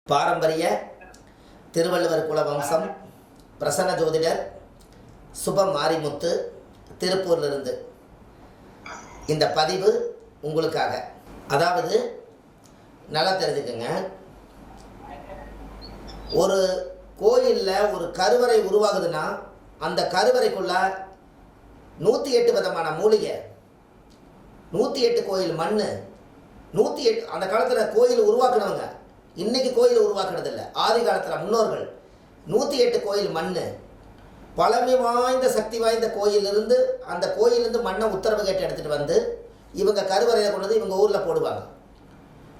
பாரம்பரிய திருவள்ளுவர் குல வம்சம் பிரசன்ன ஜோதிடர் சுப மாரிமுத்து திருப்பூர்லிருந்து இந்த பதிவு உங்களுக்காக. அதாவது நல்லா தெரிஞ்சுக்கங்க, ஒரு கோயிலில் ஒரு கருவறை உருவாகுதுன்னா அந்த கருவறைக்குள்ள 108 விதமான மூலிகை, 108 கோயில் மண், 108 அந்த காலத்தில் கோயில் உருவாக்குனவங்க, இன்றைக்கி கோயில் உருவாக்குறது இல்லை, ஆதி காலத்தில் முன்னோர்கள் 108 கோயில் மண், பழமை வாய்ந்த சக்தி வாய்ந்த கோயிலிருந்து அந்த கோயிலிருந்து மண்ணை உத்தரவு கேட்டு எடுத்துகிட்டு வந்து இவங்க கருவறையில் கொண்டு வந்து இவங்க ஊரில் போடுவாங்க.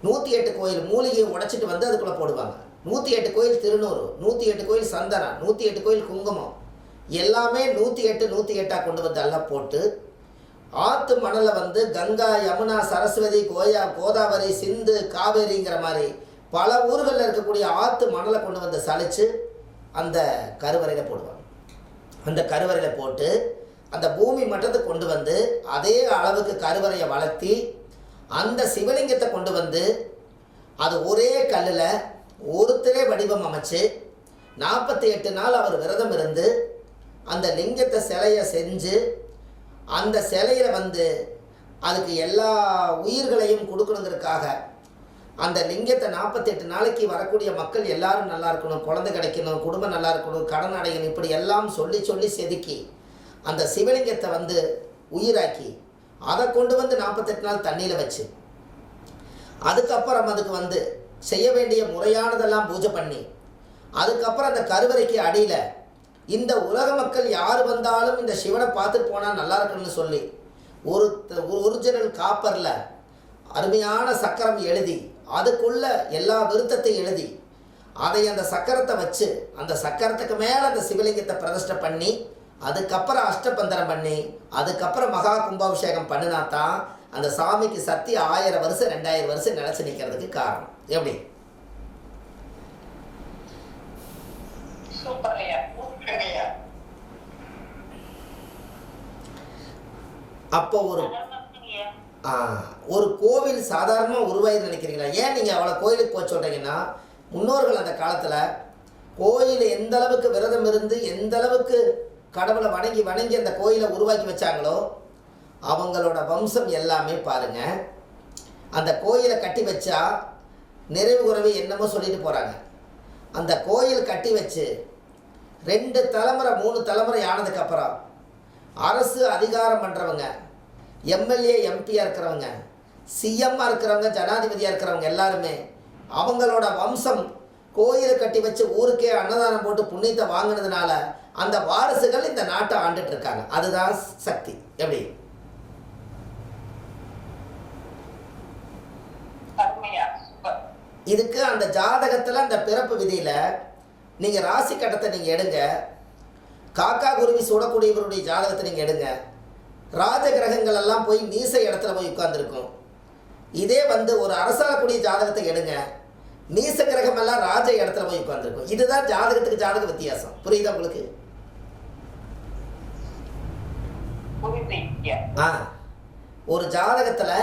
108 கோயில் மூலிகையை உடைச்சிட்டு வந்து அதுக்குள்ளே போடுவாங்க. 108 கோயில் திருநூறு, 108 கோயில் சந்தனம், 108 கோயில் குங்குமம், எல்லாமே 108 கொண்டு வந்து எல்லாம் போட்டு ஆற்று மணலை வந்து கங்கா, யமுனா, சரஸ்வதி, கோதாவரி, சிந்து, காவேரிங்கிற மாதிரி பல ஊர்களில் இருக்கக்கூடிய ஆற்று மணலை கொண்டு வந்து சலித்து அந்த கருவறையில் போடுவாங்க. அந்த கருவறையில் போட்டு அந்த பூமி மட்டத்துக்கு கொண்டு வந்து அதே அளவுக்கு கருவறையை வளர்த்தி அந்த சிவலிங்கத்தை கொண்டு வந்து அது ஒரே கல்லில் ஒருத்தரே வடிவம் அமைச்சு 48 நாள் அவர் விரதம் இருந்து அந்த லிங்கத்தை சிலையை செஞ்சு அந்த சிலையில் வந்து அதுக்கு எல்லா உயிர்களையும் கொடுக்கணுங்கிறதுக்காக அந்த லிங்கத்தை 48 நாளைக்கு வரக்கூடிய மக்கள் எல்லாரும் நல்லா இருக்கணும், குழந்தை கிடைக்கணும், குடும்பம் நல்லா இருக்கணும், கடன் அடையணும், இப்படி எல்லாம் சொல்லி சொல்லி செதுக்கி அந்த சிவலிங்கத்தை வந்து உயிராக்கி அதை கொண்டு வந்து 48 நாள் தண்ணியில் வச்சு அதுக்கப்புறம் அதுக்கு வந்து செய்ய வேண்டிய முறையானதெல்லாம் பூஜை பண்ணி அதுக்கப்புறம் அந்த கருவறைக்கு அடியில் இந்த உலக மக்கள் யார் வந்தாலும் இந்த சிவனை பார்த்துட்டு போனால் நல்லா இருக்குன்னு சொல்லி ஒரு ஒரிஜினல் காப்பரில் அருமையான சக்கரம் எழுதி அதுக்குள்ள எல்லா விருத்தத்தையும் எழுதி அதை அந்த சக்கரத்தை வச்சு அந்த சக்கரத்துக்கு மேலே அந்த சிவலிங்கத்தை பிரதிஷ்டை பண்ணி அதுக்கப்புறம் அஷ்டபந்தனம் பண்ணி அதுக்கப்புறம் மகா கும்பாபிஷேகம் பண்ணினா தான் அந்த சாமிக்கு சக்தி 1000 வருஷம் 2000 வருஷம் நிலச்சி நிற்கிறதுக்கு காரணம். எப்படி? அப்போ ஒரு கோவில் சாதாரணமாக உருவாயின்னு நினைக்கிறீங்களா? ஏன் நீங்கள் அவ்வளோ கோயிலுக்கு போய் சொல்கிறீங்கன்னா, முன்னோர்கள் அந்த காலத்தில் கோயில் எந்த அளவுக்கு விரதம் இருந்து எந்த அளவுக்கு கடவுளை வணங்கி வணங்கி அந்த கோயிலை உருவாக்கி வச்சாங்களோ அவங்களோட வம்சம் எல்லாமே பாருங்கள். அந்த கோயிலை கட்டி வச்சா நிறைவு குறைவு என்னமோ சொல்லிட்டு போகிறாங்க. அந்த கோயில் கட்டி வச்சு 2 தலைமுறை 3 தலைமுறை ஆனதுக்கப்புறம் அரசு அதிகாரம் பண்ணுறவங்க, எம்எல்ஏ எம்பியாக இருக்கிறவங்க, சிஎம்மாக இருக்கிறவங்க, ஜனாதிபதியாக இருக்கிறவங்க எல்லாருமே அவங்களோட வம்சம் கோயிலை கட்டி வச்சு ஊருக்கே அன்னதானம் போட்டு புண்ணியத்தை வாங்கினதுனால அந்த வாரிசுகள் இந்த நாட்டை ஆண்டுட்டு இருக்காங்க. அதுதான் சக்தி. எப்படி? இதுக்கு அந்த ஜாதகத்தில் அந்த பிறப்பு விதியில் நீங்கள் ராசி கட்டத்தை நீங்கள் எடுங்க, காக்கா குருவி சுடக்கூடியவருடைய ஜாதகத்தை நீங்கள் எடுங்க, ராஜ கிரகங்கள் எல்லாம் போய் நீச இடத்துல போய் உட்கார்ந்துருக்கும். இதே வந்து ஒரு அரசாளக்கூடிய ஜாதகத்தை எடுங்க, நீச கிரகம் எல்லாம் ராஜ இடத்துல போய் உட்கார்ந்துருக்கும். இதுதான் ஜாதகத்துக்கு ஜாதக வித்தியாசம். புரியுதா உங்களுக்கு? ஒரு ஜாதகத்தில்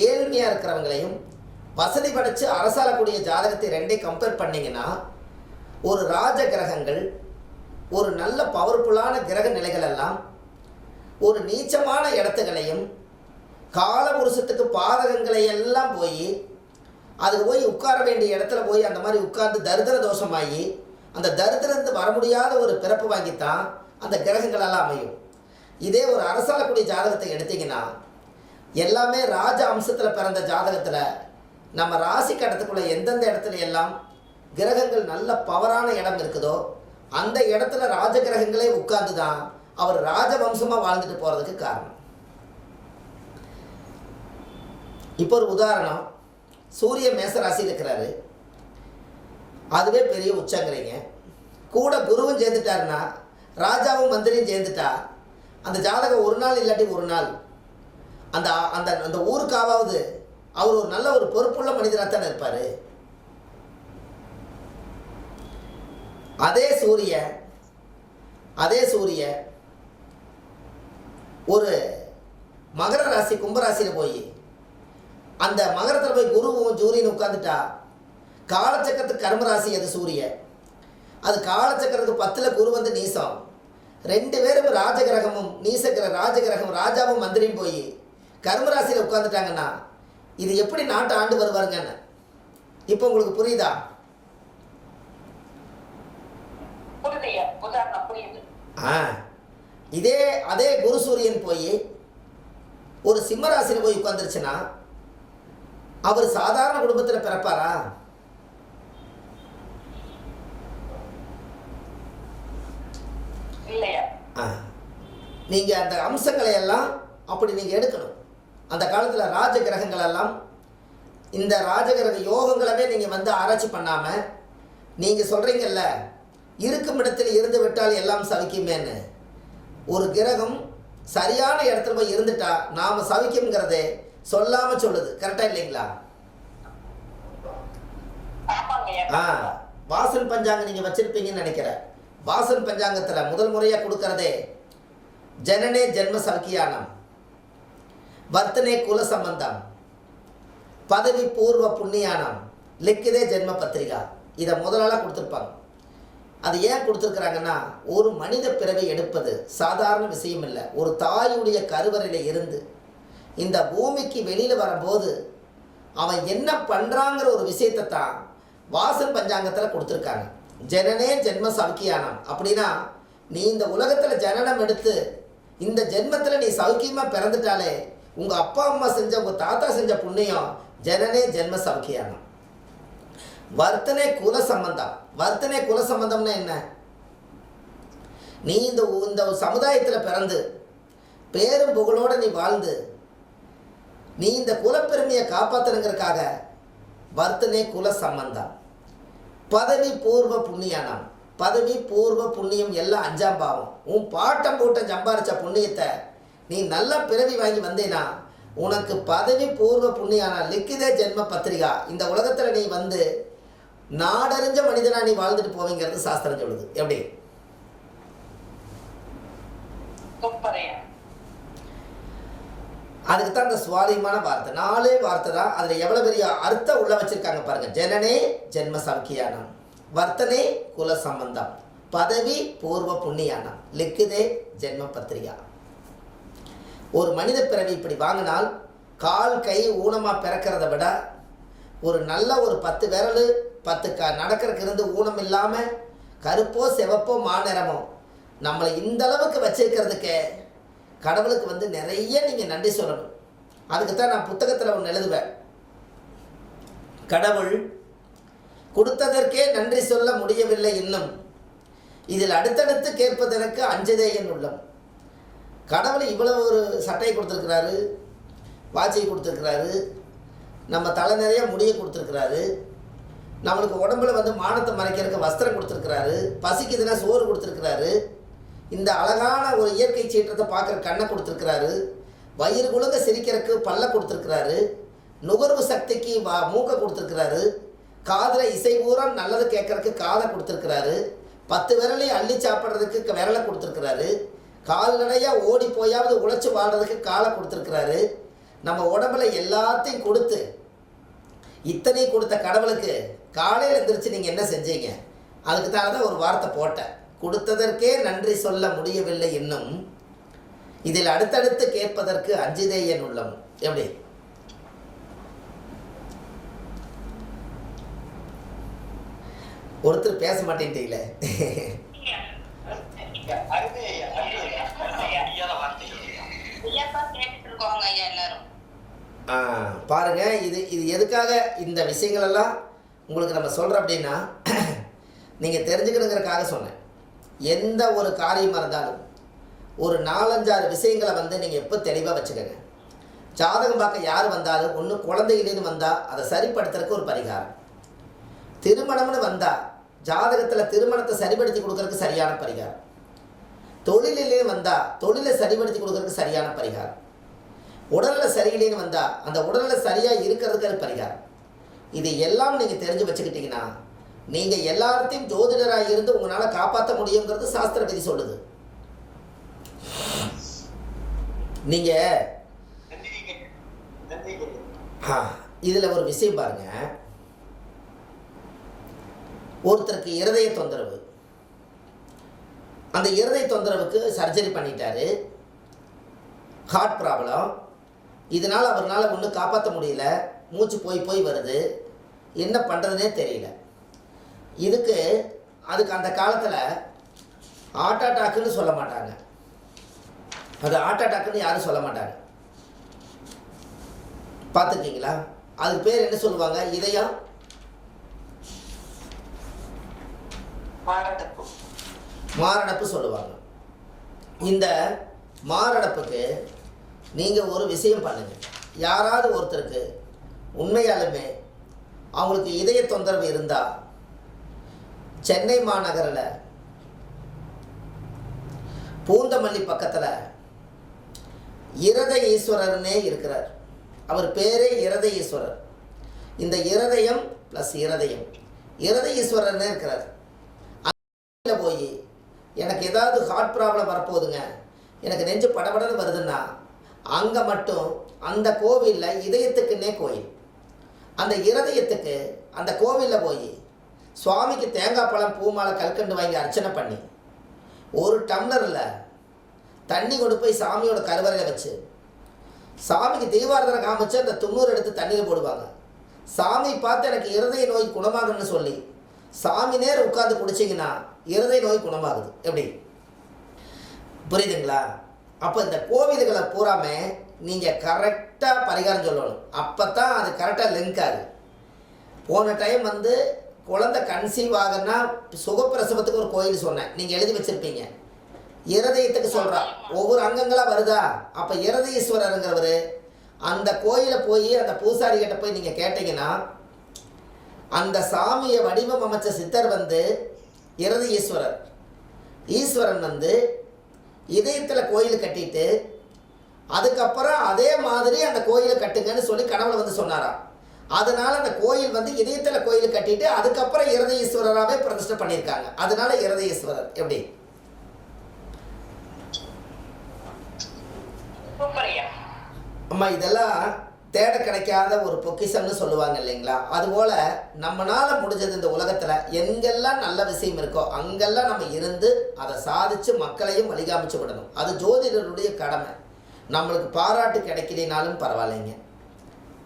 ஏழ்மையாக இருக்கிறவங்களையும் வசதி படைச்சு அரசாளக்கூடிய ஜாதகத்தை 2 கம்பேர் பண்ணிங்கன்னா ஒரு ராஜ கிரகங்கள் ஒரு நல்ல பவர்ஃபுல்லான கிரக நிலைகள் எல்லாம் ஒரு நீச்சமான இடத்துகளையும் காலபுருஷத்துக்கு பாதகங்களை எல்லாம் போய் அதுக்கு போய் உட்கார வேண்டிய இடத்துல போய் அந்த மாதிரி உட்கார்ந்து தரித்திர தோஷமாகி அந்த தரித்திரத்து வர முடியாத ஒரு பிறப்பு வாங்கித்தான் அந்த கிரகங்களெல்லாம் அமையும். இதே ஒரு அரசாளக்கூடிய ஜாதகத்தை எடுத்திங்கன்னா எல்லாமே ராஜ அம்சத்தில் பிறந்த ஜாதகத்தில் நம்ம ராசி கட்டத்துக்குள்ளே எந்தெந்த இடத்துல எல்லாம் கிரகங்கள் நல்ல பவரான இடம் இருக்குதோ அந்த இடத்துல ராஜ கிரகங்களே உட்கார்ந்து தான் அவர் ராஜவம்சமாக வாழ்ந்துட்டு போகிறதுக்கு காரணம். இப்போ ஒரு உதாரணம், சூரிய மேச ராசியில் இருக்கிறாரு, அதுவே பெரிய உச்சங்கிறீங்க, கூட குருவும் சேர்ந்துட்டாருன்னா ராஜாவும் மந்திரியும் சேர்ந்துட்டா அந்த ஜாதகம் ஒரு நாள் இல்லாட்டி ஒரு நாள் அந்த அந்த அந்த ஊருக்காவது அவர் ஒரு நல்ல ஒரு பொறுப்புள்ள மனிதராக தானே இருப்பார். அதே சூரிய ஒரு மகர ராசி கும்பராசியில் போய் அந்த மகரத்தில் போய் குருவும் ஜூரின்னு உட்காந்துட்டா காலச்சக்கரத்துக்கு கர்மராசி அது சூரிய. அது காலச்சக்கரத்துக்கு 10ல் குரு வந்து நீசம். 2 பேரும் ராஜகிரகமும் ராஜகிரகம் ராஜாவும் மந்திரியும் போய் கர்மராசியில் உட்காந்துட்டாங்கன்னா இது எப்படி நாட்டை ஆண்டு வருவாருங்கன்னு இப்போ உங்களுக்கு புரியுதா? அதே குரு சூரியன் போய் ஒரு சிம்மராசியில் போய் உட்காந்துருச்சுன்னா அவர் சாதாரண குடும்பத்தில் பிறப்பாரா? நீங்கள் அந்த அம்சங்களை எல்லாம் அப்படி நீங்கள் எடுக்கணும். அந்த காலத்தில் ராஜ கிரகங்கள் எல்லாம் இந்த ராஜகிரக யோகங்களவே நீங்கள் வந்து ஆராய்ச்சி பண்ணாமல் நீங்கள் சொல்கிறீங்கல்ல இருக்கும் இடத்தில் இருந்து விட்டால் எல்லாம் சவிக்குமேன்னு. ஒரு கிரகம் சரியான இடத்துல போய் இருந்துட்டா நாம் சவிக்கும்ங்கிறதே சொல்லாமல் சொல்லுது. கரெக்டாக இல்லைங்களா? வாசன் பஞ்சாங்கம் நீங்கள் வச்சுருப்பீங்கன்னு நினைக்கிறேன். வாசன் பஞ்சாங்கத்தில் முதல் முறையாக கொடுக்கறதே ஜனனே ஜென்ம சவிக்கியானம், வர்த்தனே குல சம்பந்தம், பதவி பூர்வ புண்ணியானம், லிக்கிதே ஜென்ம பத்திரிகா. இதை முதலாளாக கொடுத்துருப்பாங்க. அது ஏன் கொடுத்துருக்குறாங்கன்னா, ஒரு மனித பிறவை எடுப்பது சாதாரண விஷயம் இல்லை. ஒரு தாயுடைய கருவறையில் இருந்து இந்த பூமிக்கு வெளியில் வரும்போது அவன் என்ன பண்ணுறாங்கிற ஒரு விஷயத்தை தான் வாசன் பஞ்சாங்கத்தில் கொடுத்துருக்காங்க. ஜனனே ஜென்ம சவுக்கியானம் அப்படின்னா, நீ இந்த உலகத்தில் ஜனனம் எடுத்து இந்த ஜென்மத்தில் நீ சவுக்கியமாக பிறந்துட்டாலே உங்கள் அப்பா அம்மா செஞ்ச உங்கள் தாத்தா செஞ்ச புண்ணியம் ஜனனே ஜென்ம சவுக்கியானம். வர்த்தனை குல சம்பந்தம். வர்த்தனை குல சம்பந்தம்னா என்ன? நீ இந்த சமுதாயத்தில் பிறந்து பேரும் புகழோடு நீ வாழ்ந்து நீ இந்த குலப்பெருமையை காப்பாற்றணுங்கிறதுக்காக வர்த்தனை குல சம்பந்தம். பதவி பூர்வ புண்ணியானம். பதவி பூர்வ புண்ணியம் எல்லாம் 5ஆம் பாவம். உன் பாட்டம் போட்ட சம்பாரிச்ச புண்ணியத்தை நீ நல்ல பிறவி வாங்கி வந்தேனா உனக்கு பதவி பூர்வ புண்ணியானா லிக்கிதே ஜென்ம பத்திரிகா. இந்த உலகத்தில் நீ வந்து நாடறிஞ்ச மனிதனா நீ வாழ்ந்துட்டு போவீங்கிறது சாஸ்திரம் சொல்லுது. எப்படி? அதுக்கு தான் அந்த சுவாரஸ்யமான வார்த்தை. 4 வார்த்தை தான். அதில் எவ்வளோ பெரிய அர்த்தம் உள்ள வச்சிருக்காங்க பாருங்க. ஜனனே ஜென்ம சவுக்கியானம், வர்த்தனே குல சம்பந்தம், பதவி பூர்வ புண்ணியானம், லிக்கிதே ஜென்ம பத்திரிகா. ஒரு மனித பிறவி இப்படி வாங்கினால் கால் கை ஊனமாக பிறக்கிறத விட ஒரு நல்ல ஒரு 10 விரல் 10 நடக்கிறதுக்கு இருந்து ஊனம் இல்லாமல் கருப்போ சிவப்போ மாநிறமோ நம்மளை இந்த அளவுக்கு வச்சிருக்கிறதுக்கு கடவுளுக்கு வந்து நிறைய நீங்கள் நன்றி சொல்லணும். அதுக்கு தான் நான் புத்தகத்தில் ஒன்று எழுதுவேன். கடவுள் கொடுத்ததற்கே நன்றி சொல்ல முடியவில்லை இன்னும், இதில் அடுத்தடுத்து கேட்பதற்கு அஞ்சுதே என் உள்ளம். கடவுள் இவ்வளவு ஒரு சட்டையை கொடுத்துருக்கிறாரு, வாட்சியை கொடுத்துருக்கிறாரு, நம்ம தலை நிறைய முடியை கொடுத்துருக்கிறாரு, நம்மளுக்கு உடம்புல வந்து மானத்தை மறைக்கிறதுக்கு வஸ்திரம் கொடுத்துருக்கிறாரு, பசிக்குதுன்னா சோறு கொடுத்துருக்கிறாரு, இந்த அழகான ஒரு இயற்கை சீற்றத்தை பார்க்குற கண்ணை கொடுத்துருக்கிறாரு, வயிறு குழுங்க சிரிக்கிறதுக்கு பல்ல கொடுத்துருக்கிறாரு, நுகர்வு சக்திக்கு மூக்கை கொடுத்துருக்கிறாரு, காதில் இசை பூரா நல்லது கேட்கறதுக்கு காதை கொடுத்துருக்கிறாரு, 10 விரலையும் அள்ளி சாப்பிட்றதுக்கு விரலை கொடுத்துருக்கிறாரு, கால்நடையாக ஓடி போயாவது உழைச்சி வாழ்கிறதுக்கு காலை கொடுத்துருக்கிறாரு. நம்ம உடம்புல எல்லாத்தையும் கொடுத்து இத்தனையும் கொடுத்த கடவுளுக்கு காலையில் எழுந்திரிச்சு நீங்கள் என்ன செஞ்சீங்க? அதுக்கு தான் ஒரு வார்த்தை போட்டேன். கொடுத்ததற்கே நன்றி சொல்ல முடியவில்லை இன்னும், இதில் அடுத்தடுத்து கேட்பதற்கு அஞ்சுதே என் உள்ளம். எப்படி? ஒருத்தர் பேச மாட்டேன்ட்டீங்களே. பாருங்க, இது எதுக்காக இந்த விஷயங்களெல்லாம் உங்களுக்கு நம்ம சொல்கிறோம் அப்படின்னா, நீங்கள் தெரிஞ்சுக்கணுங்கிறதுக்காக சொன்னேன். எந்த ஒரு காரியமாக இருந்தாலும் ஒரு 4-5-6 விஷயங்களை வந்து நீங்கள் எப்போ தெளிவாக வச்சுக்கோங்க. ஜாதகம் பார்க்க யார் வந்தாலும் ஒன்று குழந்தையிலேருந்து வந்தால் அதை சரிப்படுத்துறதுக்கு ஒரு பரிகாரம், திருமணம்னு வந்தால் ஜாதகத்தில் திருமணத்தை சரிப்படுத்தி கொடுக்கறதுக்கு சரியான பரிகாரம், தொழிலே வந்தால் தொழிலை சரிப்படுத்தி கொடுக்கறதுக்கு சரியான பரிகாரம், உடலில் சரியில்லைன்னு வந்தால் அந்த உடலில் சரியாக இருக்கிறதுக்கு அது பரிகாரம். இது எல்லாம் நீங்கள் தெரிஞ்சு வச்சுக்கிட்டீங்கன்னா நீங்கள் எல்லாத்தையும் ஜோதிடராக இருந்து உங்களால் காப்பாற்ற முடியுங்கிறது சாஸ்திர விதி சொல்லுது. நீங்கள் இதில் ஒரு விஷயம் பாருங்க. ஒருத்தருக்கு இருதய தொந்தரவு. அந்த இருதய தொந்தரவுக்கு சர்ஜரி பண்ணிட்டாரு, ஹார்ட் ப்ராப்ளம். இதனால் அவரால் ஒன்றும் காப்பாற்ற முடியல, மூச்சு போய் போய் வருது, என்ன பண்ணுறதுனே தெரியல. அதுக்கு அந்த காலத்தில் ஹார்ட் அட்டாக்குன்னு சொல்ல மாட்டாங்க, அது ஹார்ட் அட்டாக்குன்னு யாரும் சொல்ல மாட்டாங்க. பார்த்துருக்கீங்களா? அதுக்கு பேர் என்ன சொல்லுவாங்க? இதயம் மாரடைப்பு சொல்லுவாங்க. இந்த மாரடைப்புக்கு நீங்கள் ஒரு விஷயம் பண்ணுங்கள். யாராவது ஒருத்தருக்கு உண்மையாலுமே அவங்களுக்கு இதய தொந்தரவு இருந்தால், சென்னை மாநகரில் பூந்தமல்லி பக்கத்தில் இருதய ஈஸ்வரர்னே இருக்கிறார். அவர் பேரே இருதய ஈஸ்வரர். இந்த இருதயம் ப்ளஸ் இருதய ஈஸ்வரர்னே இருக்கிறார். அங்கே போய் எனக்கு ஏதாவது ஹார்ட் ப்ராப்ளம் வரப்போகுதுங்க, எனக்கு நெஞ்சு படபடன்னு வருதுன்னா, அங்கே மட்டும் அந்த கோவிலில் இதயத்துக்குன்னே கோயில், அந்த இருதயத்துக்கு அந்த கோவிலில் போய் சுவாமிக்கு தேங்காய் பழம் பூமாலை கல்கண்டு வாங்கி அர்ச்சனை பண்ணி ஒரு டம்ளரில் தண்ணி கொண்டு போய் சாமியோட கருவறையில் வச்சு சாமிக்கு தீபாரதனை காமிச்சு அந்த 90 எடுத்து தண்ணியில் போடுவாங்க. சாமி பார்த்து எனக்கு இருதய நோய் குணமாகுன்னு சொல்லி சாமி நேரம் உட்காந்து குடிச்சிங்கன்னா இருதய நோய் குணமாகுது. எப்படி புரியுதுங்களா? அப்போ இந்த கோவில்களை பூராமே நீங்கள் கரெக்டாக பரிகாரம் சொல்லணும், அப்போ தான் அது கரெக்டாக லிங்க் ஆகுது. போன டைம் குழந்தை கன்சீவ் ஆகுன்னா சுகப்பிரசவத்துக்கு ஒரு கோயில் சொன்னேன், நீங்கள் எழுதி வச்சுருப்பீங்க. இருதயத்துக்கு சொல்கிறா, ஒவ்வொரு அங்கங்களாக வருதா? அப்போ இருதயீஸ்வரருங்கிறவர் அந்த கோயிலை போய் அந்த பூசாரிகிட்ட போய் நீங்கள் கேட்டிங்கன்னா, அந்த சாமியை வடிவம் அமைச்ச சித்தர் இருதயீஸ்வரர். ஈஸ்வரன் இதயத்தில் கோயில் கட்டிட்டு அதுக்கப்புறம் அதே மாதிரி அந்த கோயிலை கட்டுங்கன்னு சொல்லி கனவுல சொன்னாராம். அதனால் அந்த கோயில் இதயத்தில் கோயில் கட்டிட்டு அதுக்கப்புறம் இருதயீஸ்வரராகவே பிரதிஷ்டை பண்ணியிருக்காங்க. அதனால இருதயீஸ்வரர். எப்படி அம்மா, இதெல்லாம் தேட கிடைக்காத ஒரு பொக்கிஷம்னு சொல்லுவாங்க இல்லைங்களா? அதுபோல் நம்மளால் முடிஞ்சது இந்த உலகத்தில் எங்கெல்லாம் நல்ல விஷயம் இருக்கோ அங்கெல்லாம் நம்ம இருந்து அதை சாதித்து மக்களையும் வழிகாமிச்சு விடணும். அது ஜோதிடருடைய கடமை. நம்மளுக்கு பாராட்டு கிடைக்கலினாலும் பரவாயில்லைங்க,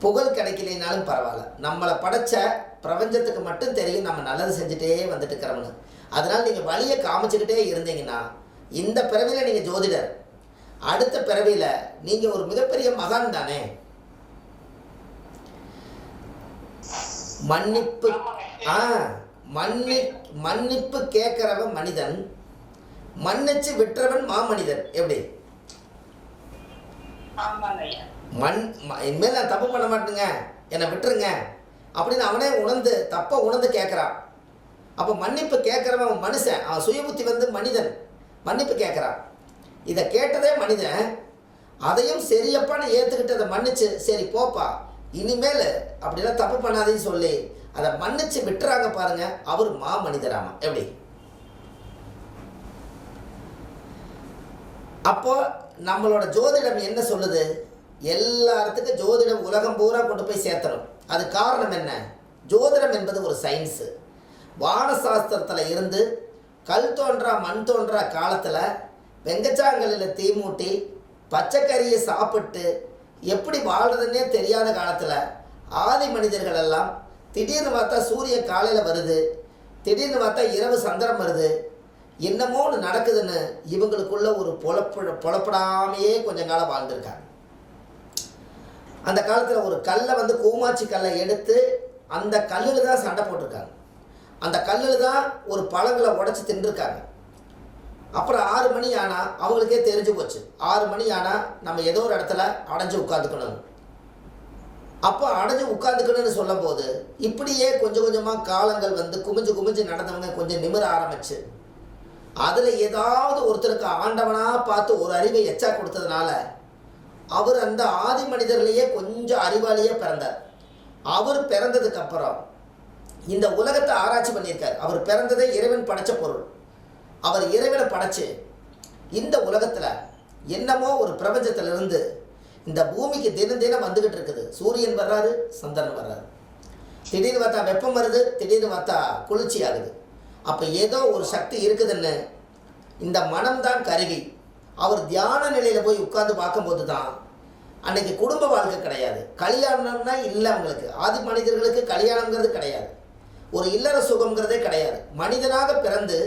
புகழ் கிடைக்கலினாலும் பரவாயில்ல, நம்மளை படைச்ச பிரபஞ்சத்துக்கு மட்டும் தெரியும் நம்ம நல்லது செஞ்சுட்டே வந்துட்டு இருக்கிறோம்னு. அதனால் நீங்கள் வழியை காமிச்சுக்கிட்டே இருந்தீங்கன்னா இந்த பிறவியில் நீங்கள் ஜோதிடர், அடுத்த பிறவியில் நீங்கள் ஒரு மிகப்பெரிய மகான் தானே. மன்னிப்பு கேட்கிறவன் மனிதன், மன்னிச்சு விட்டுறவன் மாமனிதன். எப்படி இனிமேல் நான் தப்பு பண்ண மாட்டேங்க, என்னை விட்டுருங்க அப்படின்னு அவனே தப்பை உணர்ந்து கேட்குறான். அப்போ மன்னிப்பு கேட்குறவன் மனுஷன், அவன் சுயபுத்தி மனிதன் மன்னிப்பு கேட்குறான். இதை கேட்டதே மனிதன், அதையும் சரியப்பான்னு ஏற்றுக்கிட்டு அதை மன்னிச்சு சரி போப்பா இனிமேல் அப்படிலாம் தப்பு பண்ணாதேன்னு சொல்லி அதை மன்னிச்சு விட்டுறாங்க பாருங்க, அவர் மனிதராமா. எப்படி அப்போ நம்மளோட ஜோதிடம் என்ன சொல்லுது? எல்லாத்துக்கும் ஜோதிடம் உலகம் பூரா கொண்டு போய் சேர்த்தணும். அது காரணம் என்ன? ஜோதிடம் என்பது ஒரு சயின்ஸு. வானசாஸ்திரத்தில் இருந்து கல் தோன்றா மண் தோன்றா காலத்தில் வெங்கச்சாங்கல்லில் தீ மூட்டி பச்சைக்கறியை சாப்பிட்டு எப்படி வாழ்கிறதுன்னே தெரியாத காலத்தில் ஆதி மனிதர்கள் எல்லாம் திடீர்னு பார்த்தா சூரியன் காலையில் வருது, திடீர்னு பார்த்தா இரவு சந்திரம் வருது, என்னமோ ஒன்று நடக்குதுன்னு இவங்களுக்குள்ள ஒரு பொழப்படாமையே கொஞ்சம் காலம் வாழ்ந்துருக்காங்க. அந்த காலத்தில் ஒரு கல்லை கூமாச்சி கல்லை எடுத்து அந்த கல்லில் தான் சண்டை போட்டிருக்காங்க, அந்த கல்லில் தான் ஒரு பழங்களை உடச்சி தின்றுருக்காங்க. அப்புறம் 6 மணி ஆனால் அவங்களுக்கே தெரிஞ்சு போச்சு, 6 மணி ஆனால் நம்ம ஏதோ ஒரு இடத்துல அடைஞ்சு உட்காந்துக்கணும். அப்போ அடைஞ்சு உட்காந்துக்கணும்னு சொல்லும் போது இப்படியே கொஞ்சம் கொஞ்சமாக காலங்கள் குமிஞ்சு நடந்தவங்க கொஞ்சம் நிமிர ஆரம்பிச்சு, அதில் ஏதாவது ஒருத்தருக்கு ஆண்டவனாக பார்த்து ஒரு அறிவை எச்சா கொடுத்ததுனால அவர் அந்த ஆதி மனிதர்லேயே கொஞ்சம் அறிவாளியாக பிறந்தார். அவர் பிறந்ததுக்கப்புறம் இந்த உலகத்தை ஆராய்ச்சி பண்ணியிருக்கார். அவர் பிறந்ததே இறைவன் படைச்ச பொருள். அவர் இறைவனை படைச்சு இந்த உலகத்தில் என்னமோ ஒரு பிரபஞ்சத்திலிருந்து இந்த பூமிக்கு தினம் தினம் வந்துக்கிட்டு இருக்குது. சூரியன் வர்றாரு, சந்திரன் வர்றாரு, திடீர்னு பார்த்தா வெப்பம் வருது, திடீர்னு பார்த்தா குளிர்ச்சி ஆகுது. அப்போ ஏதோ ஒரு சக்தி இருக்குதுன்னு இந்த மனம்தான் கருவி. அவர் தியான நிலையில் போய் உட்கார்ந்து பார்க்கும்போது தான் அன்னைக்கு குடும்ப வாழ்க்கை கிடையாது, கல்யாணம்னா இல்லை. அவங்களுக்கு ஆதி மனிதர்களுக்கு கல்யாணங்கிறது கிடையாது, ஒரு இல்லற சுகங்கிறதே கிடையாது. மனிதனாக பிறந்து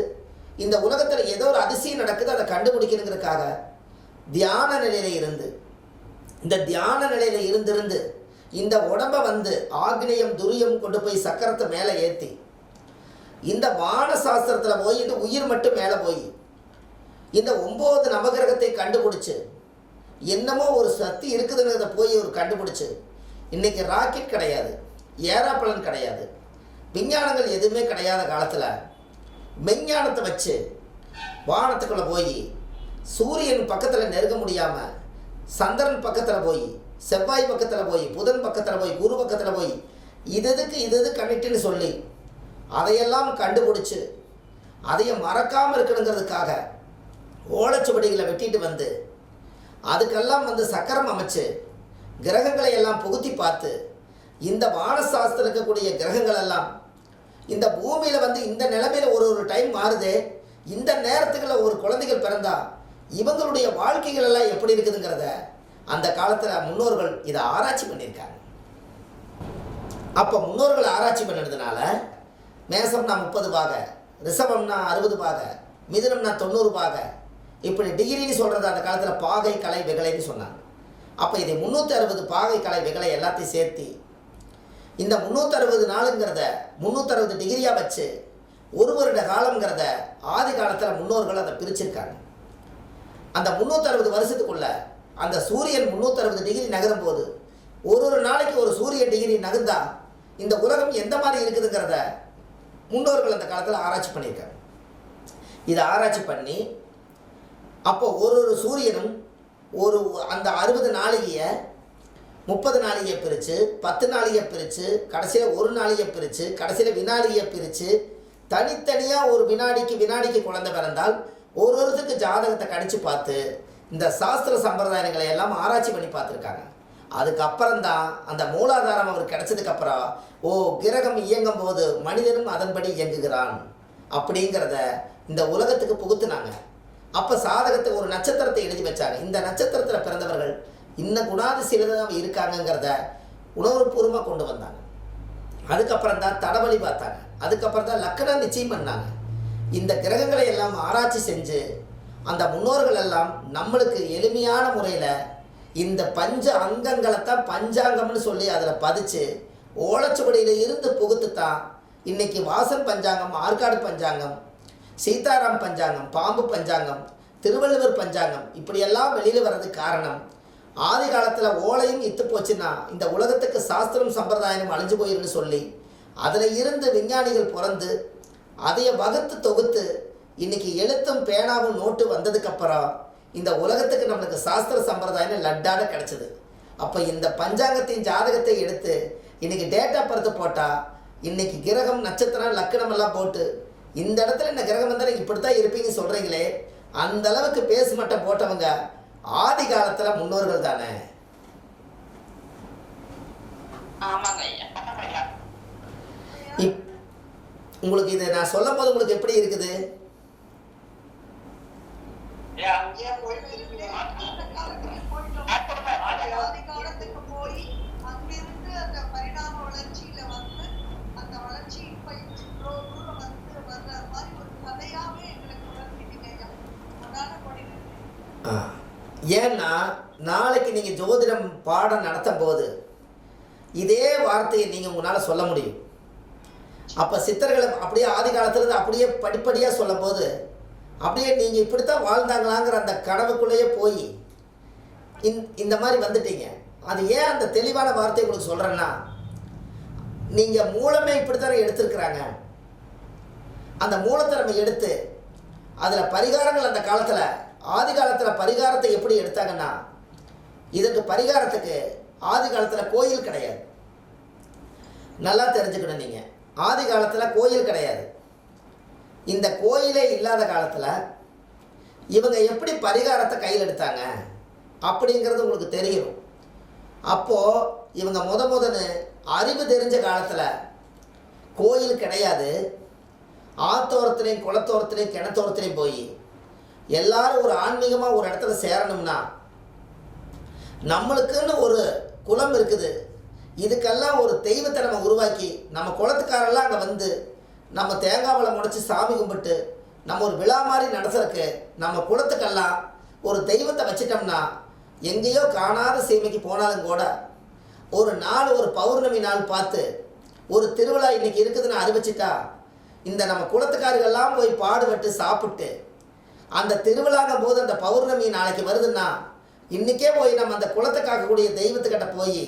இந்த உலகத்தில் ஏதோ ஒரு அதிசயம் நடக்குது, அதை கண்டுபிடிக்கணுங்கிறதுக்காக தியான நிலையில் இருந்து, இந்த தியான நிலையில் இருந்திருந்து இந்த உடம்பை வந்து ஆக்னேயம் துரியம் கொண்டு போய் சக்கரத்தை மேலே ஏற்றி இந்த வான சாஸ்திரத்தில் போய் இந்த உயிர் மட்டும் மேலே போய் இந்த 9 நவகிரகத்தை கண்டுபிடிச்சு என்னமோ ஒரு சக்தி இருக்குதுங்கிறத போய் ஒரு கண்டுபிடிச்சு இன்றைக்கி ராக்கெட் கிடையாது, ஏரோப்ளேன் கிடையாது, விஞ்ஞானங்கள் எதுவுமே கிடையாத காலத்தில் மெஞ்ஞானத்தை வச்சு வானத்துக்குள்ளே போய் சூரியன் பக்கத்தில் நெருங்க முடியாமல் சந்திரன் பக்கத்தில் போய் செவ்வாய் பக்கத்தில் போய் புதன் பக்கத்தில் போய் குரு பக்கத்தில் போய் இது கனெக்டுன்னு சொல்லி அதையெல்லாம் கண்டுபிடிச்சி அதையை மறக்காமல் இருக்கணுங்கிறதுக்காக ஓலைச்சுவடிகளை வெட்டிட்டு வந்து அதுக்கெல்லாம் வந்து சக்கரம் அமைச்சு கிரகங்களை எல்லாம் புகுத்தி பார்த்து இந்த வானசாஸ்திரம் இருக்கக்கூடிய கிரகங்கள் எல்லாம் இந்த பூமியில் வந்து இந்த நிலைமையில் ஒரு டைம் மாறுதே, இந்த நேரத்துக்குள்ள ஒரு குழந்தைகள் பிறந்தா இவங்களுடைய வாழ்க்கைகள் எல்லாம் எப்படி இருக்குதுங்கிறத அந்த காலத்தில் முன்னோர்கள் இதை ஆராய்ச்சி பண்ணியிருக்காங்க. அப்போ முன்னோர்கள் ஆராய்ச்சி பண்ணினதுனால மேசம்னா 30 பாக, ரிஷபம்னா 60 பாக, மிதுனம்னா 90 பாக, இப்படி டிகிரின்னு சொல்கிறது அந்த காலத்தில் பாகை கலை வெகலைன்னு சொன்னாங்க. அப்போ இதை 360 பாகை கலை வெகலை எல்லாத்தையும் சேர்த்து இந்த 360 நாளுங்கிறத 360 டிகிரியாக வச்சு ஒரு வருட காலங்கிறத ஆதி காலத்தில் முன்னோர்கள் அதை பிரிச்சிருக்காங்க. அந்த 360 வருஷத்துக்குள்ள அந்த சூரியன் 360 டிகிரி நகரும் போது ஒரு நாளைக்கு ஒரு சூரிய டிகிரி நகர்ந்தா இந்த உலகம் எந்த மாதிரி இருக்குதுங்கிறத முன்னோர்கள் அந்த காலத்தில் ஆராய்ச்சி பண்ணியிருக்காங்க. இதை ஆராய்ச்சி பண்ணி அப்போ ஒரு சூரியனும் அந்த 60 நாளிகையை 30 நாளிகையை பிரித்து 10 நாளிகையை பிரித்து கடைசியில் ஒரு நாளிகையை பிரித்து கடைசியில் வினாடியை பிரித்து தனித்தனியாக ஒரு வினாடிக்கு குழந்தை பிறந்தால் ஒருத்தருக்கு ஜாதகத்தை கணிச்சு பார்த்து இந்த சாஸ்திர சம்பிரதாயங்களை எல்லாம் ஆராய்ச்சி பண்ணி பார்த்துருக்காங்க. அதுக்கப்புறம்தான் அந்த மூலாதாரம் அவர் கிடைச்சதுக்கப்புறம் கிரகம் இயங்கும் போது மனிதனும் அதன்படி இயங்குகிறான் அப்படிங்கிறத இந்த உலகத்துக்கு புகுத்துனாங்க. அப்போ சாதகத்தை ஒரு நட்சத்திரத்தை எழுதி வச்சாங்க. இந்த நட்சத்திரத்தில் பிறந்தவர்கள் இன்ன குணாதிசீலதான் இருக்காங்கங்கிறத உணர்வுபூர்வமாக கொண்டு வந்தாங்க. அதுக்கப்புறம் தான் தடவழி பார்த்தாங்க. அதுக்கப்புறம் தான் லக்கணம் நிச்சயம் பண்ணாங்க. இந்த கிரகங்களை எல்லாம் ஆராய்ச்சி செஞ்சு அந்த முன்னோர்கள் எல்லாம் நம்மளுக்கு எளிமையான முறையில் இந்த பஞ்ச அங்கங்களை தான் பஞ்சாங்கம்னு சொல்லி அதில் பதிச்சு ஓலைச்சுவடியில் இருந்து புகுத்து தான் இன்றைக்கி வாசல் பஞ்சாங்கம், ஆற்காடு பஞ்சாங்கம், சீதாராம் பஞ்சாங்கம், பாம்பு பஞ்சாங்கம், திருவள்ளுவர் பஞ்சாங்கம் இப்படியெல்லாம் வெளியில் வர்றதுக்கு காரணம் ஆதி காலத்தில் ஓலையும் இத்து போச்சுன்னா இந்த உலகத்துக்கு சாஸ்திரம் சம்பிரதாயம் அழிஞ்சு போயிருன்னு சொல்லி அதில் இருந்து விஞ்ஞானிகள் பிறந்து அதையை வகுத்து தொகுத்து இன்றைக்கி எழுத்தும் பேனாவும் நோட்டு வந்ததுக்கப்புறம் இந்த உலகத்துக்கு நம்மளுக்கு சாஸ்திர சம்பிரதாயம் லட்டாட கிடச்சிது. அப்போ இந்த பஞ்சாங்கத்தின் ஜாதகத்தை எடுத்து இன்றைக்கி டேட்டா பருத்து போட்டால் இன்றைக்கி கிரகம் நட்சத்திரம் லக்கணம் எல்லாம் போட்டு இந்த இடத்துல இந்த கிரகம் வந்தால் இப்படித்தான் இருப்பீங்க சொல்கிறீங்களே, அந்த அளவுக்கு பேசு மட்டம் போட்டவங்க ஆதி காலத்தில் முன்னோர்கள் தானே. உங்களுக்கு இதை நான் சொல்லும் போது உங்களுக்கு எப்படி இருக்குது? ஏன்னா நாளைக்கு நீங்கள் ஜோதிடம் பாடம் நடத்தும் போது இதே வார்த்தையை நீங்கள் உங்களால் சொல்ல முடியும். அப்போ சித்தர்களை அப்படியே ஆதி காலத்துலேருந்து அப்படியே படிப்படியாக சொல்லும் போது அப்படியே நீங்கள் இப்படித்தான் வாழ்ந்தாங்களாங்கிற அந்த கனவுக்குள்ளேயே போய் இந்த மாதிரி வந்துட்டீங்க. அது ஏன் அந்த தெளிவான வார்த்தையை உங்களுக்கு சொல்கிறேன்னா, நீங்கள் மூலமே இப்படித்தானே எடுத்துருக்குறாங்க. அந்த மூலத்திறமை எடுத்து அதில் பரிகாரங்கள் அந்த காலத்தில் ஆதி காலத்தில் பரிகாரத்தை எப்படி எடுத்தாங்கன்னா, இதற்கு பரிகாரத்துக்கு ஆதி காலத்தில் கோயில் கிடையாது. நல்லா தெரிஞ்சுக்கணும் நீங்கள், ஆதி காலத்தில் கோயில் கிடையாது. இந்த கோயிலே இல்லாத காலத்தில் இவங்க எப்படி பரிகாரத்தை கையில் எடுத்தாங்க அப்படிங்கிறது உங்களுக்கு தெரியணும். அப்போது இவங்க முதன்னு அறிவு தெரிஞ்ச காலத்தில் கோயில் கிடையாது. ஆத்தோரத்துலேயும் குளத்தோரத்துலேயும் கிணத்தோரத்துலேயும் போய் எல்லாரும் ஒரு ஆன்மீகமாக ஒரு இடத்துல சேரணும்னா நம்மளுக்குன்னு ஒரு குலம் இருக்குது. இதுக்கெல்லாம் ஒரு தெய்வத்தை நம்ம உருவாக்கி நம்ம குளத்துக்காரெல்லாம் அங்கே வந்து நம்ம தேங்காய் பழம் முடைச்சி சாமி கும்பிட்டு நம்ம ஒரு விழா மாதிரி நடத்துறதுக்கு நம்ம குளத்துக்கெல்லாம் ஒரு தெய்வத்தை வச்சிட்டோம்னா எங்கேயோ காணாத சீமைக்கு போனாலும் கூட ஒரு நாள் ஒரு பௌர்ணமி நாள் பார்த்து ஒரு திருவிழா இன்னைக்கு இருக்குதுன்னு அறிவிச்சிட்டா இந்த நம்ம குளத்துக்காரர்கள்லாம் போய் பாடுபட்டு சாப்பிட்டு அந்த திருவிழாங்கும் போது அந்த பௌர்ணமி நாளைக்கு வருதுன்னா இன்றைக்கே போய் நம்ம அந்த குளத்தை காக்கக்கூடிய தெய்வத்துக்கிட்ட போய்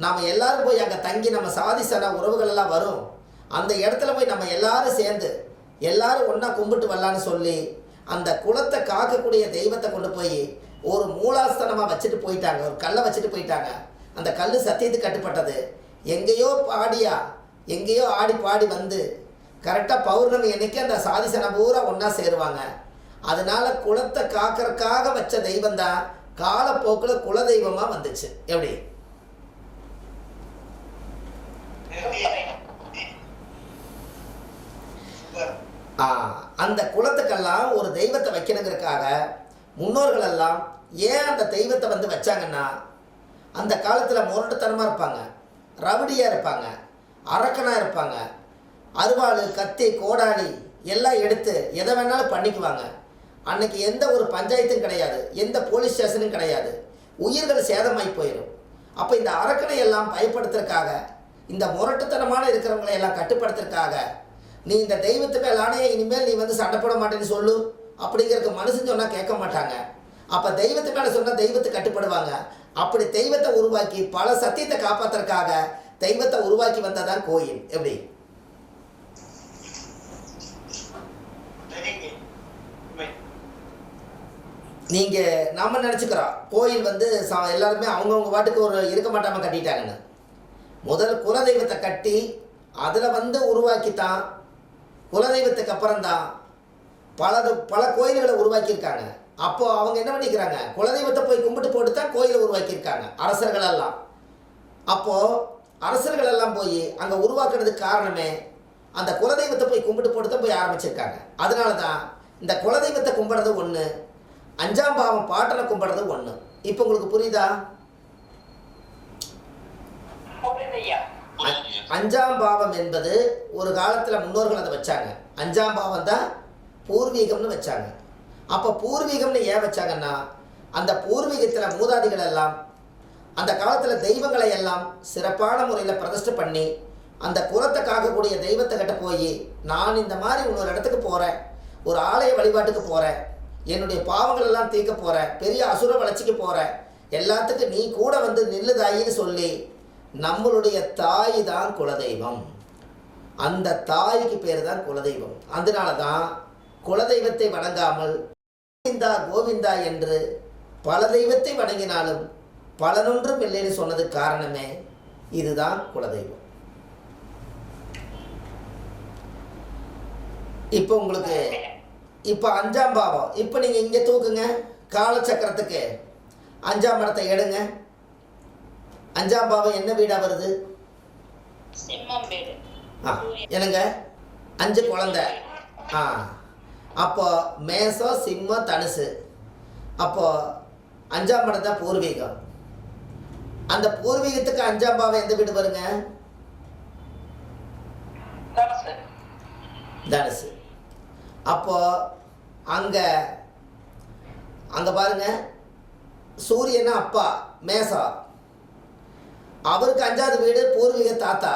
நாம் எல்லாரும் போய் அங்கே தங்கி நம்ம சாதிசன உறவுகள் எல்லாம் வரும். அந்த இடத்துல போய் நம்ம எல்லாரும் சேர்ந்து எல்லாரும் ஒன்றா கும்பிட்டு வரலான்னு சொல்லி அந்த குளத்தை காக்கக்கூடிய தெய்வத்தை கொண்டு போய் ஒரு மூலாஸ்தனமாக வச்சுட்டு போயிட்டாங்க. ஒரு கல்லை வச்சுட்டு போயிட்டாங்க. அந்த கல் சத்தியத்துக்கு கட்டுப்பட்டது. எங்கேயோ பாடியா எங்கேயோ ஆடி பாடி வந்து கரெக்டாக பௌர்ணமி அன்னைக்கு அந்த சாதிசன பூரா ஒன்றா சேருவாங்க. அதனால குளத்தை காக்கிறதுக்காக வச்ச தெய்வம் தான் காலப்போக்கில் குலதெய்வமாக வந்துச்சு. எப்படி அந்த குளத்துக்கெல்லாம் ஒரு தெய்வத்தை வைக்கணுங்கிறதுக்காக முன்னோர்கள் எல்லாம் ஏன் அந்த தெய்வத்தை வந்து வச்சாங்கன்னா அந்த காலத்தில் முரட்டுத்தனமாக இருப்பாங்க, ரவுடியாக இருப்பாங்க, அரக்கனாக இருப்பாங்க, அருவாள் கத்தி கோடாளி எல்லாம் எடுத்து எதை வேணாலும் பண்ணிக்குவாங்க. அன்னைக்கு எந்த ஒரு பஞ்சாயத்தும் கிடையாது, எந்த போலீஸ் ஸ்டேஷனும் கிடையாது, உயிர்கள் சேதமாகி போயிடும். அப்போ இந்த அரக்கனை எல்லாம் பயப்படுத்துறதுக்காக இந்த முரட்டுத்தனமான இருக்கிறவங்களை எல்லாம் கட்டுப்படுத்துறதுக்காக நீ இந்த தெய்வத்து மேலானே இனிமேல் நீ வந்து சண்டை போட மாட்டேன்னு சொல்லு அப்படிங்கிறதுக்கு மனுஷன் சொன்னால் கேட்க மாட்டாங்க. அப்போ தெய்வத்து மேலே சொன்னால் தெய்வத்துக்கு கட்டுப்படுவாங்க. அப்படி தெய்வத்தை உருவாக்கி பல சத்தியத்தை காப்பாற்றுறதுக்காக தெய்வத்தை உருவாக்கி வந்ததான் கோயில். எப்படி நீங்கள் நம்ம நினச்சிக்கிறோம் கோயில் வந்து எல்லாருமே அவங்கவுங்க பாட்டுக்கு ஒரு இருக்க மாட்டாமல் கட்டிட்டாங்கன்னு. முதல் குலதெய்வத்தை கட்டி அதில் வந்து உருவாக்கித்தான் குலதெய்வத்துக்கு அப்புறம்தான் பல கோயில்களை உருவாக்கியிருக்காங்க. அப்போது அவங்க என்ன பண்ணிக்கிறாங்க, குலதெய்வத்தை போய் கும்பிட்டு போட்டு தான் கோயிலை உருவாக்கியிருக்காங்க அரசர்களெல்லாம். அப்போது அரசர்களெல்லாம் போய் அங்கே உருவாக்குறதுக்கு காரணமே அந்த குலதெய்வத்தை போய் கும்பிட்டு போட்டு தான் போய் ஆரம்பிச்சிருக்காங்க. அதனால தான் இந்த குலதெய்வத்தை கும்பிட்றது ஒன்று, அஞ்சாம் பாவம் பாட்டனை கும்பிட்றது ஒன்று. இப்போ உங்களுக்கு புரியுதா? அஞ்சாம் பாவம் என்பது ஒரு காலத்தில் முன்னோர்கள் அதை வச்சாங்க. அஞ்சாம் பாவம் தான் பூர்வீகம்னு வச்சாங்க. அப்போ பூர்வீகம்னு ஏன் வச்சாங்கன்னா அந்த பூர்வீகத்தில் மூதாதிகள் எல்லாம் அந்த காலத்தில் தெய்வங்களை எல்லாம் சிறப்பான முறையில் பிரதிஷ்டை பண்ணி அந்த குலத்தை காக்கக்கூடிய தெய்வத்தை கிட்ட போய் நான் இந்த மாதிரி இன்னொரு இடத்துக்கு போகிறேன், ஒரு ஆலய வழிபாட்டுக்கு போகிறேன், என்னுடைய பாவங்கள் எல்லாம் தீர்க்க போகிறேன், பெரிய அசுர வளர்ச்சிக்கு போகிறேன், எல்லாத்துக்கும் நீ கூட வந்து நில்லுதாயின்னு சொல்லி நம்மளுடைய தாய் தான் குலதெய்வம். அந்த தாய்க்கு பேர் தான் குலதெய்வம். அதனால தான் குலதெய்வத்தை வணங்காமல் கோவிந்தா கோவிந்தா என்று பல தெய்வத்தை வணங்கினாலும் பலனொன்றும் இல்லைன்னு சொன்னதுக்கு காரணமே இதுதான் குலதெய்வம். இப்போ உங்களுக்கு இப்போ அஞ்சாம் பாவம், இப்போ நீங்கள் இங்கே தூக்குங்க, காலச்சக்கரத்துக்கு அஞ்சாம் இடத்தை எடுங்க. அஞ்சாம் பாவம் என்ன வீடா வருது? என்னங்க 5 குழந்தை. அப்போ மேசம் சிம்மம் தனுசு. அப்போ அஞ்சாம் இடம் தான் பூர்வீகம். அந்த பூர்வீகத்துக்கு அஞ்சாம் பாவம் எந்த வீடு வருங்க? தனுசு. அப்போ அங்க பாருங்க, சூரியனா அப்பா மேசம், அவருக்கு 5வது வீடு பூர்வீக தாத்தா,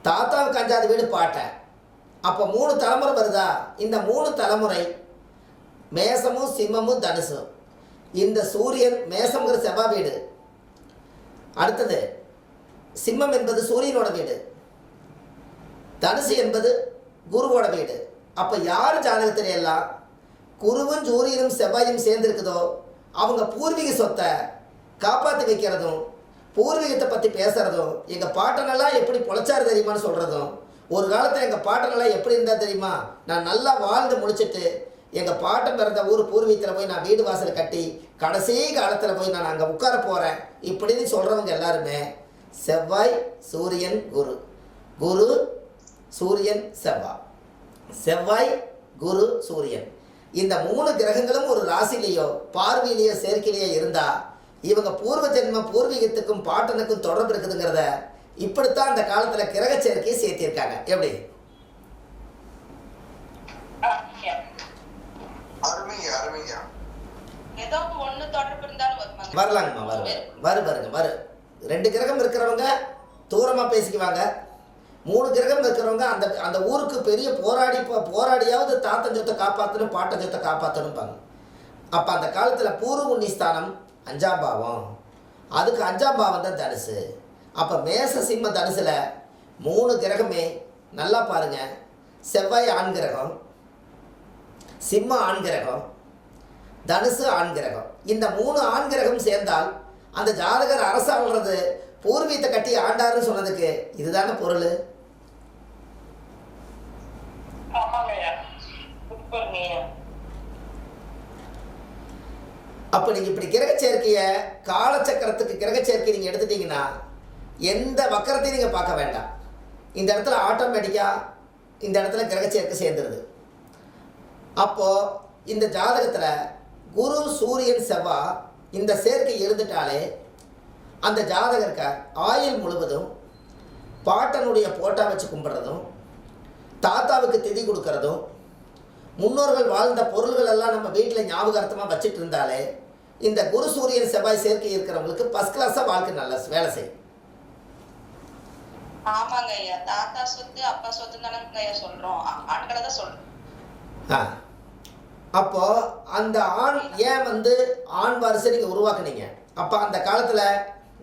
தாத்தாவுக்கு 5வது வீடு பாட்டன். அப்போ 3 தலைமுறை வருதா? இந்த 3 தலைமுறை மேசமும் சிம்மமும் தனுசும். இந்த சூரியன் மேசம்ங்கிற செவ்வாய் வீடு, அடுத்தது சிம்மம் என்பது சூரியனோட வீடு, தனுசு என்பது குருவோட வீடு. அப்போ யார் ஜாதகத்தில எல்லாம் குருவும் சூரியனும் செவ்வாயும் சேர்ந்துருக்குதோ அவங்க பூர்வீக சொத்தை காப்பாற்றி வைக்கிறதும் பூர்வீகத்தை பற்றி பேசுகிறதும் எங்கள் பாட்டனெல்லாம் எப்படி பொழைச்சாரு தெரியுமான்னு சொல்கிறதும், ஒரு காலத்தில் எங்கள் பாட்டனெல்லாம் எப்படி இருந்தால் தெரியுமா, நான் நல்லா வாழ்ந்து முடிச்சுட்டு எங்கள் பாட்டன் பிறந்த ஊர் பூர்வீகத்தில் போய் நான் வீடு வாசல் கட்டி கடைசி காலத்தில் போய் நான் அங்கே உட்கார போகிறேன் இப்படின்னு சொல்கிறவங்க எல்லாருமே செவ்வாய் சூரியன் குரு குரு, சூரியன், செவ்வாய். செவ்வாய், குரு, சூரியன் இந்த 3 கிரகங்களும் ஒரு ராசிலேயோ பார்வையிலேயோ சேர்க்கையிலேயோ இருந்தால் இவங்க பூர்வ ஜென்ம பூர்வீகத்துக்கும் பாட்டனுக்கும் தொடர்பு இருக்குதுங்கிறத இப்படித்தான் அந்த காலத்தில் கிரக சேர்க்கையை சேர்த்திருக்காங்க. எப்படி? வரலாங்கம்மா, பாருங்க 2 கிரகம் இருக்கிறவங்க தூரமாக பேசிக்குவாங்க. 3 கிரகம் இருக்கிறவங்க அந்த அந்த ஊருக்கு பெரிய போராடியாவது தாத்தன் சொத்தை காப்பாற்றணும், பாட்டன் சொத்தை காப்பாற்றணும்பாங்க. அப்போ அந்த காலத்தில் பூர்வ புண்ணியஸ்தானம் 5ஆம் பாவம், அதுக்கு 5ஆம் பாவம் தான் தனுசு. அப்போ மேச சிம்ம தனுசில் 3 கிரகமே நல்லா பாருங்க. செவ்வாய் ஆண் கிரகம், சிம்ம ஆண் கிரகம், தனுசு ஆண் கிரகம். இந்த 3 ஆண் கிரகம் சேர்ந்தால் அந்த ஜாதகர் அரசாள்றது பூர்வீகத்தை கட்டி ஆண்டாருன்னு சொன்னதுக்கு இதுதானே பொருள். அப்போ நீங்கள் இப்படி கிரக சேர்க்கையை காலச்சக்கரத்துக்கு கிரக சேர்க்கை நீங்கள் எடுத்துட்டீங்கன்னா எந்த வக்கரத்தையும் நீங்கள் பார்க்க வேண்டாம். இந்த இடத்துல ஆட்டோமேட்டிக்காக இந்த இடத்துல கிரக சேர்க்கை சேர்ந்துருது. அப்போது இந்த ஜாதகத்தில் குரு, சூரியன், செவ்வாய் இந்த சேர்க்கை இருந்துட்டாலே அந்த ஜாதகருக்கு ஆயுள் முழுவதும் பாட்டனுடைய போட்டா வச்சு கும்பிட்றதும், தாத்தாவுக்கு திதி கொடுக்கறதும், முன்னோர்கள் வாழ்ந்த பொருள்கள் எல்லாம் நம்ம வீட்டில் ஞாபகார்த்தமாக வச்சுட்டு இருந்தாலே இந்த குரு, சூரியன், செவ்வாய் சேர்க்கை இருக்கிறவங்களுக்கு ஃபர்ஸ்ட் கிளாஸாக வாழ்க்கை நல்ல வேலை செய்யும். ஆமாங்க ஐயா, தாத்தா சொத்து அப்பா சொத்து தானே ஐயா சொல்றோம், ஆண்களை தான் சொல்றோம். அப்போ அந்த ஆண் ஏன் ஆண் வாரிசை நீங்கள் உருவாக்குனீங்க? அப்போ அந்த காலத்தில்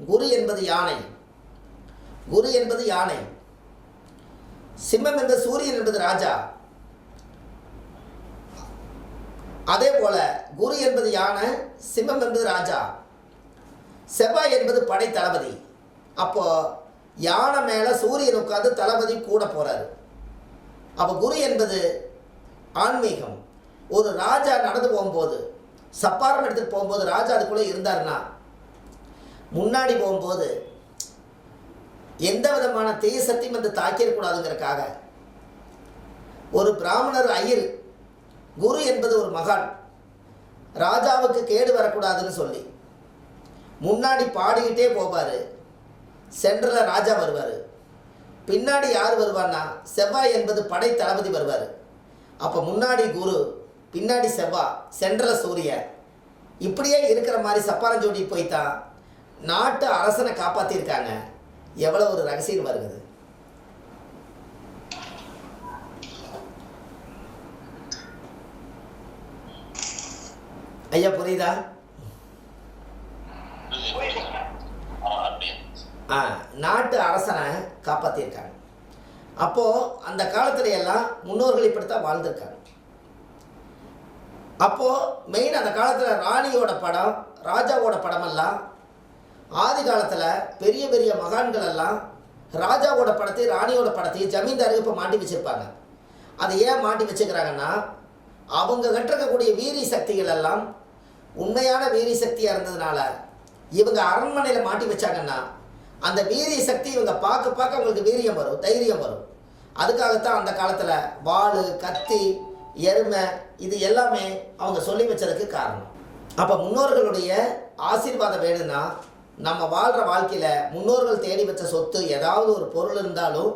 குரு என்பது யானை, குரு என்பது யானை, சிம்மம் என்பது சூரியன் என்பது ராஜா. அதே போல குரு என்பது யானை, சிம்மம் என்பது ராஜா, செவ்வாய் என்பது படை தளபதி. அப்போ யானை மேலே சூரியன் உட்காந்து தளபதி கூட போறாரு. அப்போ குரு என்பது ஆன்மீகம். ஒரு ராஜா நடந்து போகும்போது, சப்பாரம் எடுத்துகிட்டு போகும்போது ராஜா அதுக்குள்ளே இருந்தாருன்னா முன்னாடி போகும்போது எந்த விதமான தீய சக்தியும் தாக்கிடக்கூடாதுங்கிறதுக்காக ஒரு பிராமணர் ஐயர், குரு என்பது ஒரு மகான், ராஜாவுக்கு கேடு வரக்கூடாதுன்னு சொல்லி முன்னாடி பாடிக்கிட்டே போவார். சென்டரில் ராஜா வருவார், பின்னாடி யார் வருவார்னா செவ்வாய் என்பது படை தளபதி வருவார். அப்போ முன்னாடி குரு, பின்னாடி செவ்வாய், சென்டரில் சூரியன். இப்படியே இருக்கிற மாதிரி சப்பாரஞ்சோடி போய்த்தான் நாட்டு அரசனை காப்பாற்றிருக்காங்க. எவ்வளோ ஒரு ரகசியம் வருகிறது. ஐயா புரியுதா? நாட்டு அரசனை காப்பாற்றிருக்காங்க. அப்போது அந்த காலத்துல எல்லாம் முன்னோர்கள் இப்படித்தான் வாழ்ந்திருக்காங்க. அப்போது மெயின் அந்த காலத்தில் ராணியோட படம், ராஜாவோட படமெல்லாம் ஆதி காலத்தில் பெரிய பெரிய மகான்கள் எல்லாம் ராஜாவோட படத்தையும் ராணியோட படத்தையும் ஜமீன்தாருக்கு இப்போ மாட்டி வச்சுருப்பாங்க. அதை ஏன் மாட்டி வச்சுக்கிறாங்கன்னா அவங்க கட்டிருக்கக்கூடிய வீரிய சக்திகள் எல்லாம் உண்மையான வீரிய சக்தியாக இருந்ததுனால இவங்க அரண்மனையில் மாட்டி வச்சாங்கன்னா அந்த வீரிய சக்தி இவங்க பார்க்க பார்க்க அவங்களுக்கு வீரியம் வரும், தைரியம் வரும். அதுக்காகத்தான் அந்த காலத்தில் வாள், கத்தி, எருமை இது எல்லாமே அவங்க சொல்லி வச்சதுக்கு காரணம். அப்போ முன்னோர்களுடைய ஆசீர்வாதம் வேணும்னா நம்ம வாழ்கிற வாழ்க்கையில் முன்னோர்கள் தேடி வச்ச சொத்து ஏதாவது ஒரு பொருள் இருந்தாலும்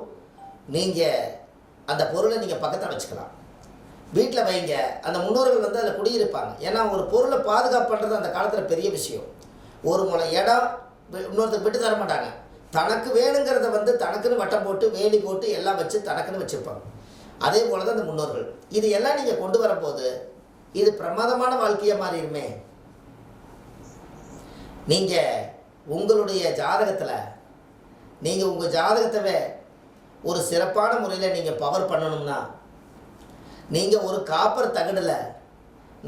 நீங்கள் அந்த பொருளை நீங்கள் பக்கத்தில் வச்சுக்கலாம், வீட்டில் வைங்க. அந்த முன்னோர்கள் அதில் குடியிருப்பாங்க. ஏன்னா ஒரு பொருளை பாதுகாப்பு பண்ணுறது அந்த காலத்தில் பெரிய விஷயம். ஒரு முறை இடம் இன்னொருத்தருக்கு விட்டு தர மாட்டாங்க. தனக்கு வேணுங்கிறத தனக்குன்னு வட்டம் போட்டு வேலி போட்டு எல்லாம் வச்சு தனக்குன்னு வச்சுருப்பாங்க. அதே போல தான் இந்த முன்னோர்கள். இது எல்லாம் நீங்கள் கொண்டு வரப்போது இது பிரமாதமான வாழ்க்கையாக மாறிடுமே. நீங்கள் உங்களுடைய ஜாதகத்தில் நீங்கள் உங்கள் ஜாதகத்தவே ஒரு சிறப்பான முறையில் நீங்கள் பவர் பண்ணணும்னா நீங்கள் ஒரு காப்பர் தகடில்,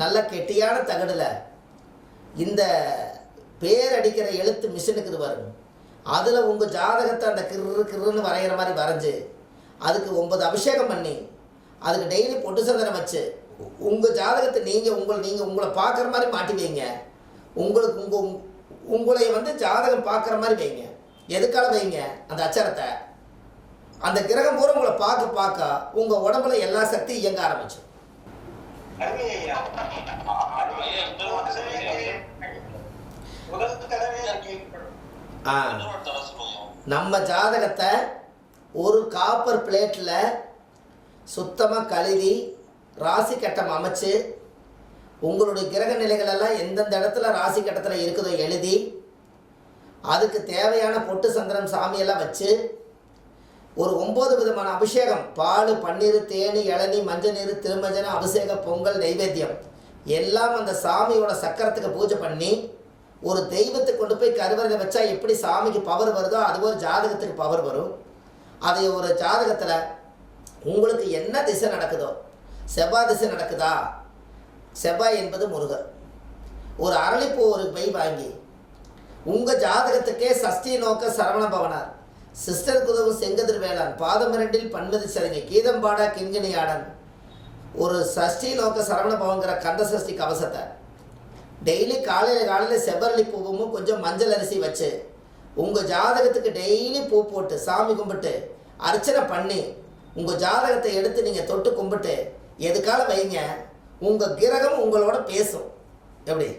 நல்ல கெட்டியான தகடில் இந்த பேர் அடிக்கிற எழுத்து மிஷினுக்கு இது வரும். அதில் உங்கள் ஜாதகத்தை அந்த கிருன்னு வரைகிற மாதிரி வரைஞ்சி அதுக்கு 9 அபிஷேகம் பண்ணி அதுக்கு டெய்லி பொட்டு சந்தனம் வச்சு உங்கள் ஜாதகத்தை நீங்கள் உங்களை பார்க்குற மாதிரி மாட்டி வைங்க. உங்களுக்கு உங்களை ஜாதகம் பார்க்குற மாதிரி வைங்க. எதுக்காக வைங்க? அந்த அச்சரத்தை அந்த கிரகம் பூரா உங்களை பார்க்க பார்க்க உங்கள் உடம்புல எல்லா சக்தியும் இயங்க ஆரம்பிச்சு. நம்ம ஜாதகத்தை ஒரு காப்பர் பிளேட்டில் சுத்தமாக கழுவி ராசி கட்டம் அமைச்சு உங்களுடைய கிரக நிலைகளெல்லாம் எந்தெந்த இடத்துல ராசி கட்டத்தில் இருக்குதோ எழுதி அதுக்கு தேவையான பொட்டு சந்திரன் சாமியெல்லாம் வச்சு ஒரு 9 விதமான அபிஷேகம், பால், பன்னீர், தேனி, இளநீ, மஞ்சள் நீர், திருமஞ்சனம், அபிஷேக, பொங்கல், நைவேத்தியம் எல்லாம் அந்த சாமியோட சக்கரத்துக்கு பூஜை பண்ணி ஒரு தெய்வத்துக்கு கொண்டு போய் கருவறையில் வச்சா எப்படி சாமிக்கு பவர் வருதோ அது ஒரு ஜாதகத்துக்கு பவர் வரும். அதை ஒரு ஜாதகத்தில் உங்களுக்கு என்ன திசை நடக்குதோ, செவ்வாய் திசை நடக்குதா, செவ்வாய் என்பது முருகர், ஒரு அரளிப்பூ ஒரு பை வாங்கி உங்கள் ஜாதகத்துக்கே சஷ்டி நோக்க சரவண பவனார், சிஸ்டர் குதவும் செங்கதிர் வேளாண், பாதமிரண்டில் பன்மதி சரங்கி, கீதம்பாடா கிண்கிணியாடன், ஒரு சஷ்டி நோக்க சரவண பவங்கிற கந்த சஷ்டி கவசத்தை டெய்லி காலையில் செவ்வரளி பூவும் கொஞ்சம் மஞ்சள் அரிசி வச்சு உங்கள் ஜாதகத்துக்கு டெய்லி பூ போட்டு சாமி கும்பிட்டு அர்ச்சனை பண்ணி உங்கள் ஜாதகத்தை எடுத்து நீங்கள் தொட்டு கும்பிட்டு எதுக்கால வைங்க, உங்கள் கிரகம் உங்களோட பேசும். எப்படி?